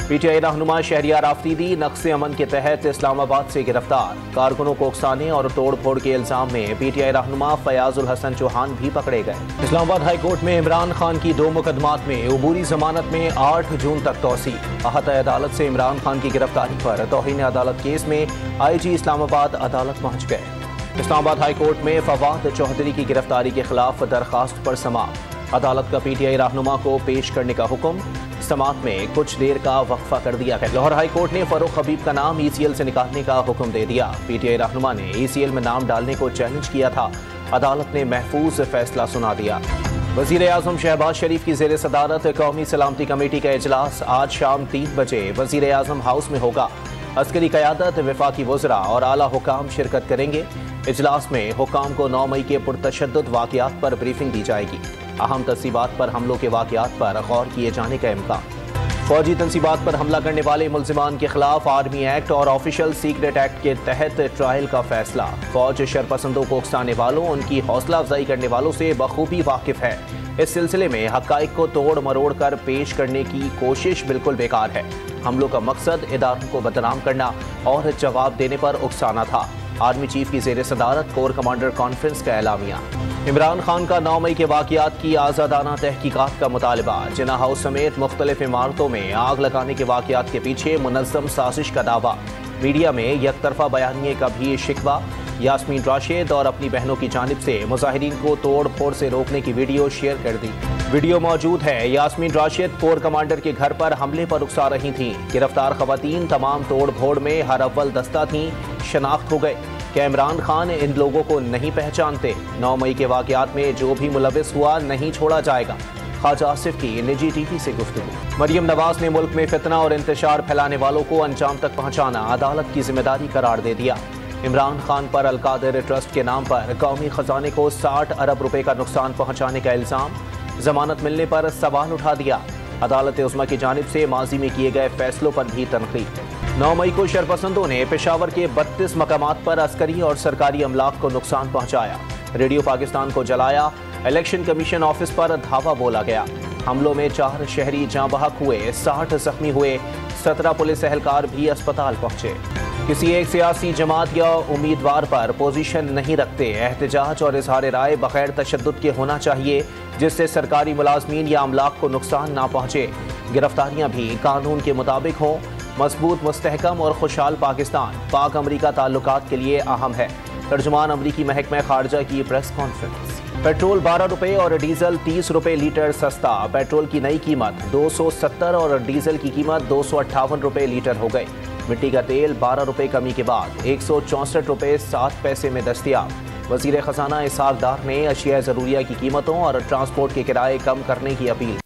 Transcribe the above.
PTI रहनुमा शहरियार आफरीदी नक्शे अमन के तहत इस्लामाबाद से गिरफ्तार। कारकुनों को उकसाने और तोड़ फोड़ के इल्जाम में पीटीआई रहनुमा फयाजुल हसन चौहान भी पकड़े गए। इस्लामाबाद हाई कोर्ट में इमरान खान की 2 मुकदमात में उबूरी जमानत में 8 जून तक तौसी। अहता अदालत से इमरान खान की गिरफ्तारी पर तौहीन अदालत केस में IG इस्लामाबाद अदालत पहुंच गए। इस्लामाबाद हाई कोर्ट में फवाद चौधरी की गिरफ्तारी के खिलाफ दरखास्त पर समाअत। अदालत का पीटीआई रहनुमा को पेश करने का हुक्म। समाअत में कुछ देर का वक्फा कर दिया गया। लाहौर हाई कोर्ट ने फरूख हबीब का नाम ECL से निकालने का हुक्म दे दिया। पीटीआई रहनुमा ने ECL में नाम डालने को चैलेंज किया था। अदालत ने महफूज फैसला सुना दिया। वज़ीर आज़म शहबाज शरीफ की ज़ेर सदारत कौमी सलामती कमेटी का इजलास आज शाम 3 बजे वज़ीर आज़म हाउस में होगा। अस्करी क़यादत, वफाकी वज़रा और आला हुकाम शिरकत करेंगे। इजलास में हुकाम को 9 मई के पुरतशद्दुद वाक़यात पर ब्रीफिंग दी जाएगी। अहम तंसीबात पर हमलों के वाक़यात पर गौर किए जाने का इम्कान। फौजी तंसीबात पर हमला करने वाले मुल्ज़िमान के खिलाफ आर्मी एक्ट और ऑफिशियल सीक्रेट एक्ट के तहत ट्रायल का फैसला। फौज शरपसंदों को उकसाने वालों, उनकी हौसला अफजाई करने वालों से बखूबी वाकिफ है। इस सिलसिले में हक़ाइक़ को तोड़ मरोड़ कर पेश करने की कोशिश बिल्कुल बेकार है। हमलों का मकसद इदारों को बदनाम करना और जवाब देने पर उकसाना था। आर्मी चीफ की ज़ेर सदारत कोर कमांडर कॉन्फ्रेंस का एलामिया। इमरान खान का 9 मई के वाक़यात की आज़ादाना तहकीकात का मुतालबा। जिन्ना हाउस समेत मुख्तलिफ इमारतों में आग लगाने के वाक़यात के पीछे मुनज़्ज़म साजिश का दावा। मीडिया में यकतरफा बयानिए का भी शिकवा। यास्मीन राशिद और अपनी बहनों की जानिब से मुजाहिरीन को तोड़ फोड़ से रोकने की वीडियो शेयर कर दी। वीडियो मौजूद है। यास्मीन राशिद कोर कमांडर के घर पर हमले पर उकसा रही थीं। गिरफ्तार खवातीन तमाम तोड़ फोड़ में हर अव्वल दस्ता थीं। शनाख्त हो गए। क्या इमरान खान इन लोगों को नहीं पहचानते? 9 मई के वाक़यात में जो भी मुलविस हुआ नहीं छोड़ा जाएगा। ख्वाजा आसिफ की निजी TV से गुफ्तगू। मरियम नवाज ने मुल्क में फितना और इंतशार फैलाने वालों को अंजाम तक पहुँचाना अदालत की जिम्मेदारी करार दे दिया। इमरान खान पर अलकादिर ट्रस्ट के नाम पर कौमी खजाने को 60 अरब रुपए का नुकसान पहुँचाने का इल्ज़ाम। जमानत मिलने पर सवाल उठा दिया। अदालत उज़्मा की जानिब से माजी में किए गए फैसलों पर भी तनकीद। 9 मई को शरपसंदों ने पेशावर के 32 मकामात पर अस्करी और सरकारी अमलाक को नुकसान पहुंचाया। रेडियो पाकिस्तान को जलाया। इलेक्शन कमीशन ऑफिस पर धावा बोला गया। हमलों में 4 शहरी जाँ बहक हुए, 60 जख्मी हुए, 17 पुलिस एहलकार भी अस्पताल पहुंचे। किसी एक सियासी जमात या उम्मीदवार पर पोजीशन नहीं रखते। एहतजाज और इजहार राय बगैर तशद्दुद के होना चाहिए, जिससे सरकारी मुलाजमीन या अमलाक को नुकसान ना पहुंचे। गिरफ्तारियां भी कानून के मुताबिक हों। मजबूत, मुस्तहकम और खुशहाल पाकिस्तान पाक अमरीका ताल्लुकात के लिए अहम है। तर्जुमान अमरीकी महकमा खारजा की प्रेस कॉन्फ्रेंस। पेट्रोल 12 रुपये और डीजल 30 रुपये लीटर सस्ता। पेट्रोल की नई कीमत 270 और डीजल की कीमत 258 रुपये लीटर हो गई। मिट्टी का तेल 12 रुपये कमी के बाद 164 रुपये 7 पैसे में दस्तियाब। वज़ीर ख़जाना इसहाक डार ने अशिया ज़रूरिया की कीमतों और ट्रांसपोर्ट के किराए कम करने की अपील।